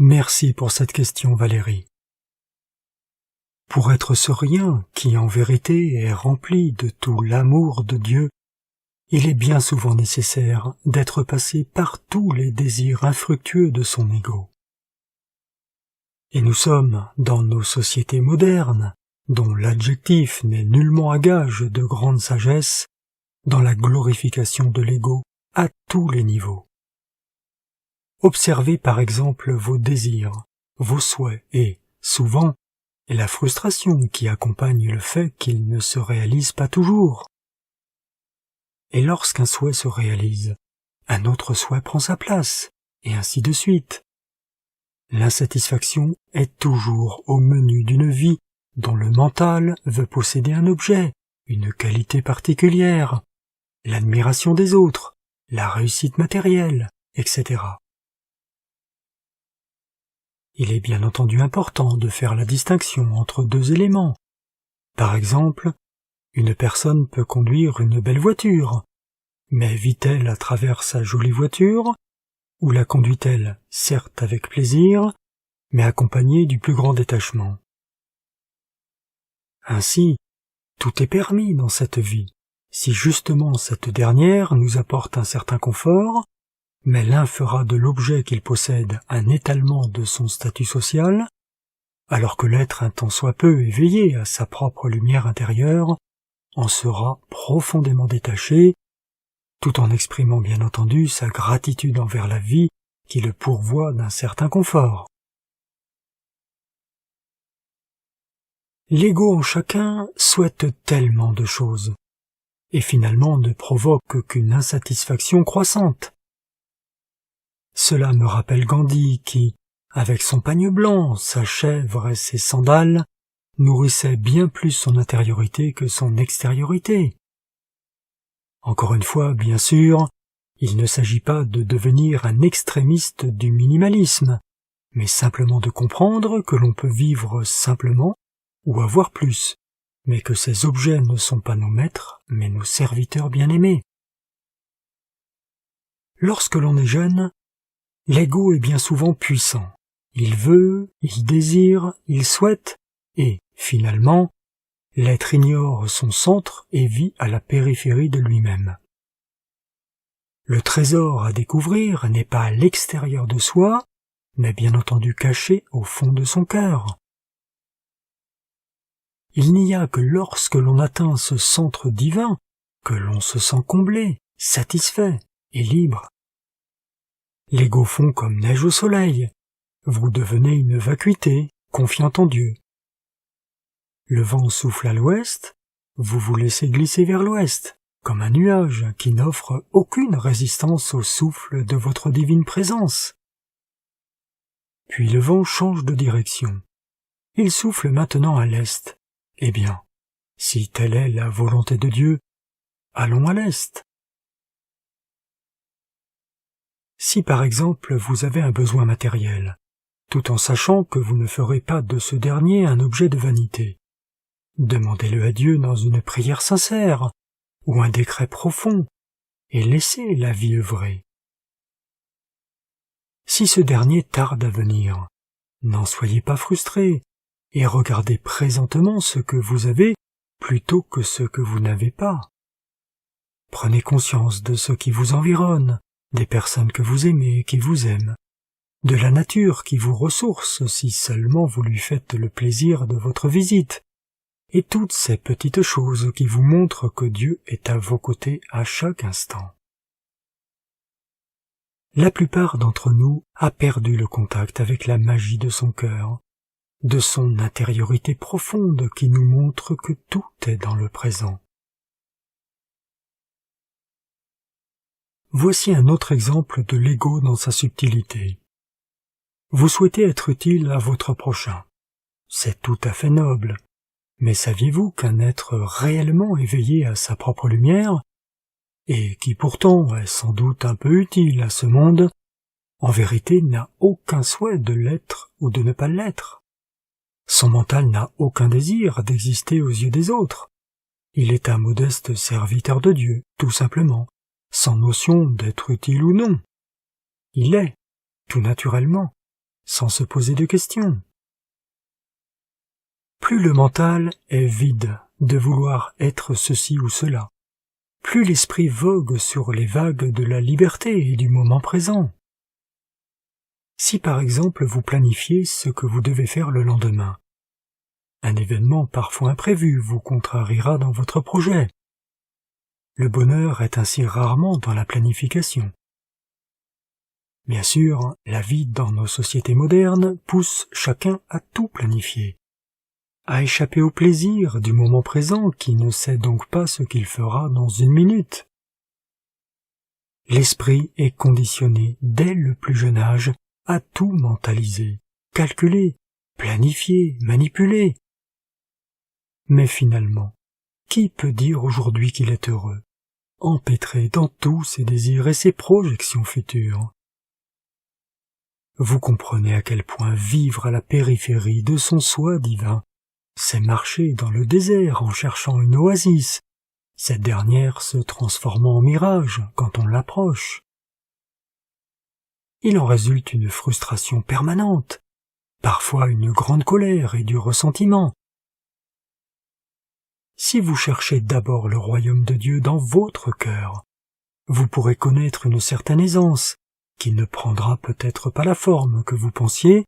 Merci pour cette question, Valérie. Pour être ce rien qui en vérité est rempli de tout l'amour de Dieu, il est bien souvent nécessaire d'être passé par tous les désirs infructueux de son ego. Et nous sommes, dans nos sociétés modernes, dont l'adjectif n'est nullement à gage de grande sagesse, dans la glorification de l'ego à tous les niveaux. Observez par exemple vos désirs, vos souhaits et, souvent, la frustration qui accompagne le fait qu'ils ne se réalisent pas toujours. Et lorsqu'un souhait se réalise, un autre souhait prend sa place, et ainsi de suite. L'insatisfaction est toujours au menu d'une vie dont le mental veut posséder un objet, une qualité particulière, l'admiration des autres, la réussite matérielle, etc. Il est bien entendu important de faire la distinction entre deux éléments. Par exemple, une personne peut conduire une belle voiture, mais vit-elle à travers sa jolie voiture, ou la conduit-elle, certes avec plaisir, mais accompagnée du plus grand détachement? Ainsi, tout est permis dans cette vie, si justement cette dernière nous apporte un certain confort, mais l'un fera de l'objet qu'il possède un étalement de son statut social, alors que l'être un tant soit peu éveillé à sa propre lumière intérieure en sera profondément détaché, tout en exprimant bien entendu sa gratitude envers la vie qui le pourvoit d'un certain confort. L'ego en chacun souhaite tellement de choses, et finalement ne provoque qu'une insatisfaction croissante. Cela me rappelle Gandhi qui, avec son pagne blanc, sa chèvre et ses sandales, nourrissait bien plus son intériorité que son extériorité. Encore une fois, bien sûr, il ne s'agit pas de devenir un extrémiste du minimalisme, mais simplement de comprendre que l'on peut vivre simplement ou avoir plus, mais que ces objets ne sont pas nos maîtres, mais nos serviteurs bien-aimés. Lorsque l'on est jeune, l'ego est bien souvent puissant. Il veut, il désire, il souhaite, et, finalement, l'être ignore son centre et vit à la périphérie de lui-même. Le trésor à découvrir n'est pas à l'extérieur de soi, mais bien entendu caché au fond de son cœur. Il n'y a que lorsque l'on atteint ce centre divin que l'on se sent comblé, satisfait et libre. L'ego fond comme neige au soleil. Vous devenez une vacuité, confiante en Dieu. Le vent souffle à l'ouest, vous vous laissez glisser vers l'ouest, comme un nuage qui n'offre aucune résistance au souffle de votre divine présence. Puis le vent change de direction. Il souffle maintenant à l'est. Eh bien, si telle est la volonté de Dieu, allons à l'est. Si par exemple vous avez un besoin matériel, tout en sachant que vous ne ferez pas de ce dernier un objet de vanité, demandez-le à Dieu dans une prière sincère ou un décret profond, et laissez la vie œuvrer. Si ce dernier tarde à venir, n'en soyez pas frustrés, et regardez présentement ce que vous avez plutôt que ce que vous n'avez pas. Prenez conscience de ce qui vous environne, des personnes que vous aimez, qui vous aiment, de la nature qui vous ressource si seulement vous lui faites le plaisir de votre visite, et toutes ces petites choses qui vous montrent que Dieu est à vos côtés à chaque instant. La plupart d'entre nous a perdu le contact avec la magie de son cœur, de son intériorité profonde qui nous montre que tout est dans le présent. Voici un autre exemple de l'ego dans sa subtilité. Vous souhaitez être utile à votre prochain. C'est tout à fait noble. Mais saviez-vous qu'un être réellement éveillé à sa propre lumière, et qui pourtant est sans doute un peu utile à ce monde, en vérité n'a aucun souhait de l'être ou de ne pas l'être? Son mental n'a aucun désir d'exister aux yeux des autres. Il est un modeste serviteur de Dieu, tout simplement, sans notion d'être utile ou non. Il est, tout naturellement, sans se poser de questions. Plus le mental est vide de vouloir être ceci ou cela, plus l'esprit vogue sur les vagues de la liberté et du moment présent. Si par exemple vous planifiez ce que vous devez faire le lendemain, un événement parfois imprévu vous contrariera dans votre projet. Le bonheur est ainsi rarement dans la planification. Bien sûr, la vie dans nos sociétés modernes pousse chacun à tout planifier, à échapper au plaisir du moment présent qui ne sait donc pas ce qu'il fera dans une minute. L'esprit est conditionné dès le plus jeune âge à tout mentaliser, calculer, planifier, manipuler. Mais finalement, qui peut dire aujourd'hui qu'il est heureux, empêtré dans tous ses désirs et ses projections futures? Vous comprenez à quel point vivre à la périphérie de son soi divin, c'est marcher dans le désert en cherchant une oasis, cette dernière se transformant en mirage quand on l'approche. Il en résulte une frustration permanente, parfois une grande colère et du ressentiment. Si vous cherchez d'abord le royaume de Dieu dans votre cœur, vous pourrez connaître une certaine aisance, qui ne prendra peut-être pas la forme que vous pensiez,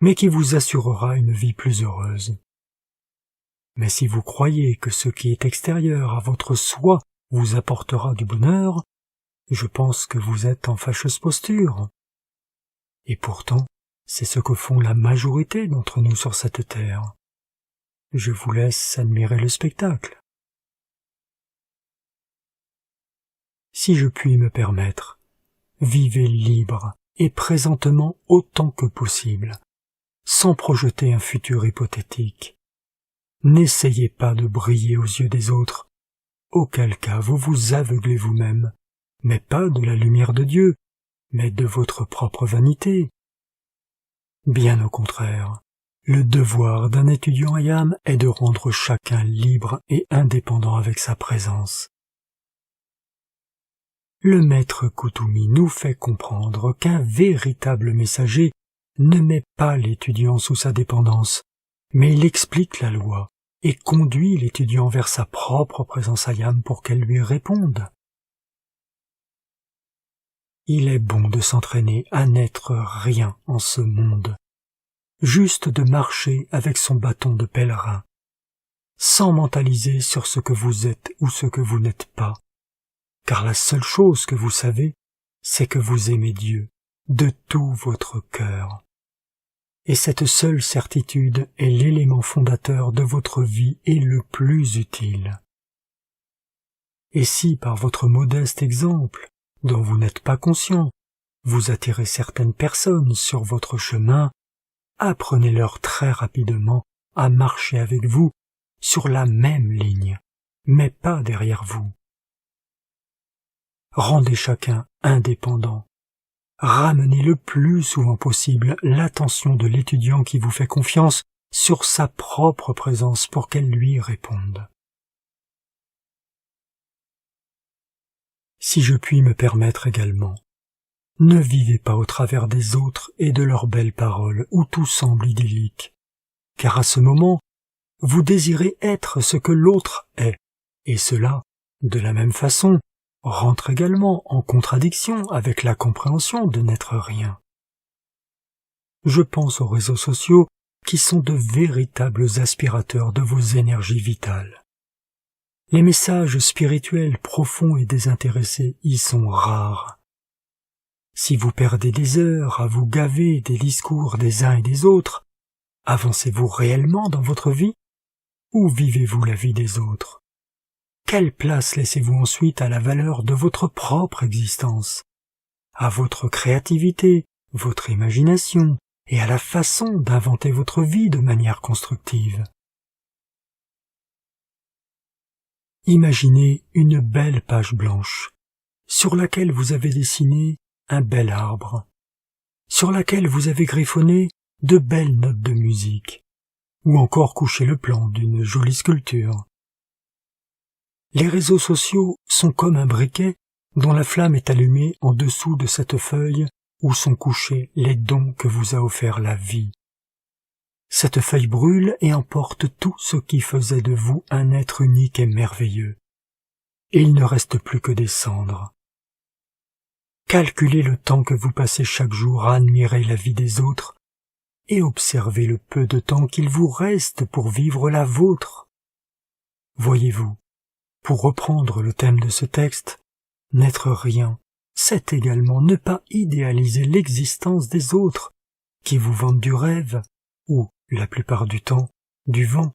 mais qui vous assurera une vie plus heureuse. Mais si vous croyez que ce qui est extérieur à votre soi vous apportera du bonheur, je pense que vous êtes en fâcheuse posture. Et pourtant, c'est ce que font la majorité d'entre nous sur cette terre. Je vous laisse admirer le spectacle. Si je puis me permettre, vivez libre et présentement autant que possible, sans projeter un futur hypothétique. N'essayez pas de briller aux yeux des autres, auquel cas vous vous aveuglez vous-même, mais pas de la lumière de Dieu, mais de votre propre vanité. Bien au contraire, le devoir d'un étudiant ayam est de rendre chacun libre et indépendant avec sa présence. Le maître Kutumi nous fait comprendre qu'un véritable messager ne met pas l'étudiant sous sa dépendance, mais il explique la loi et conduit l'étudiant vers sa propre présence ayam pour qu'elle lui réponde. Il est bon de s'entraîner à n'être rien en ce monde, juste de marcher avec son bâton de pèlerin, sans mentaliser sur ce que vous êtes ou ce que vous n'êtes pas, car la seule chose que vous savez, c'est que vous aimez Dieu de tout votre cœur. Et cette seule certitude est l'élément fondateur de votre vie et le plus utile. Et si par votre modeste exemple, dont vous n'êtes pas conscient, vous attirez certaines personnes sur votre chemin, apprenez-leur très rapidement à marcher avec vous sur la même ligne, mais pas derrière vous. Rendez chacun indépendant. Ramenez le plus souvent possible l'attention de l'étudiant qui vous fait confiance sur sa propre présence pour qu'elle lui réponde. Si je puis me permettre également, ne vivez pas au travers des autres et de leurs belles paroles où tout semble idyllique, car à ce moment, vous désirez être ce que l'autre est, et cela, de la même façon, rentre également en contradiction avec la compréhension de n'être rien. Je pense aux réseaux sociaux qui sont de véritables aspirateurs de vos énergies vitales. Les messages spirituels profonds et désintéressés y sont rares. Si vous perdez des heures à vous gaver des discours des uns et des autres, avancez-vous réellement dans votre vie ou vivez-vous la vie des autres? Quelle place laissez-vous ensuite à la valeur de votre propre existence, à votre créativité, votre imagination et à la façon d'inventer votre vie de manière constructive? Imaginez une belle page blanche, sur laquelle vous avez dessiné un bel arbre, sur laquelle vous avez griffonné de belles notes de musique, ou encore couché le plan d'une jolie sculpture. Les réseaux sociaux sont comme un briquet dont la flamme est allumée en dessous de cette feuille où sont couchés les dons que vous a offerts la vie. Cette feuille brûle et emporte tout ce qui faisait de vous un être unique et merveilleux. Et il ne reste plus que des cendres. Calculez le temps que vous passez chaque jour à admirer la vie des autres et observez le peu de temps qu'il vous reste pour vivre la vôtre. Voyez-vous, pour reprendre le thème de ce texte, n'être rien, c'est également ne pas idéaliser l'existence des autres qui vous vendent du rêve ou, la plupart du temps, du vent,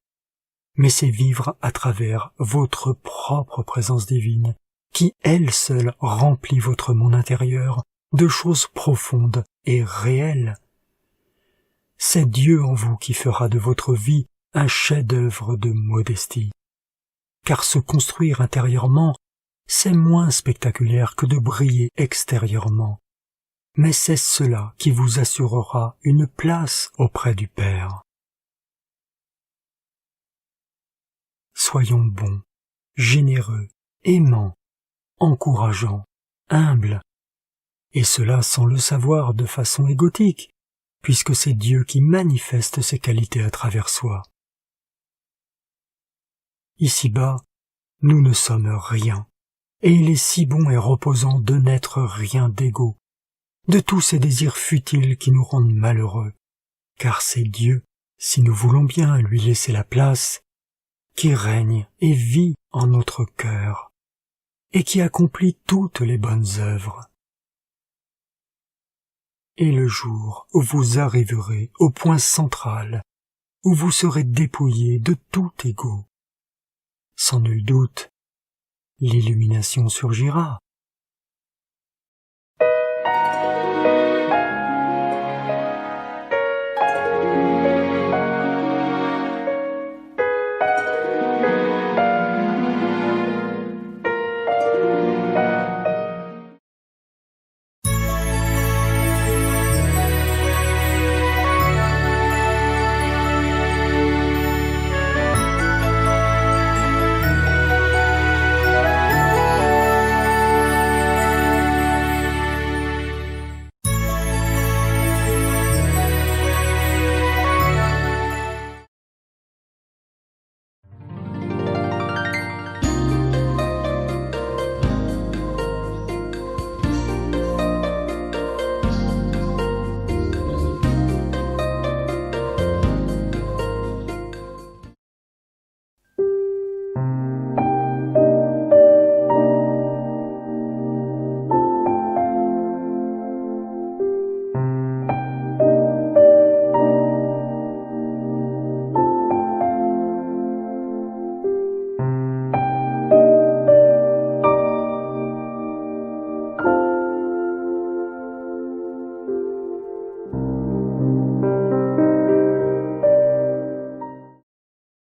mais c'est vivre à travers votre propre présence divine, qui elle seule remplit votre monde intérieur de choses profondes et réelles. C'est Dieu en vous qui fera de votre vie un chef-d'œuvre de modestie. Car se construire intérieurement, c'est moins spectaculaire que de briller extérieurement, mais c'est cela qui vous assurera une place auprès du Père. Soyons bons, généreux, aimants, encourageants, humbles, et cela sans le savoir de façon égotique, puisque c'est Dieu qui manifeste ses qualités à travers soi. Ici-bas, nous ne sommes rien, et il est si bon et reposant de n'être rien d'égaux, de tous ces désirs futiles qui nous rendent malheureux, car c'est Dieu, si nous voulons bien lui laisser la place, qui règne et vit en notre cœur, et qui accomplit toutes les bonnes œuvres. Et le jour où vous arriverez au point central, où vous serez dépouillé de tout ego, sans nul doute, l'illumination surgira,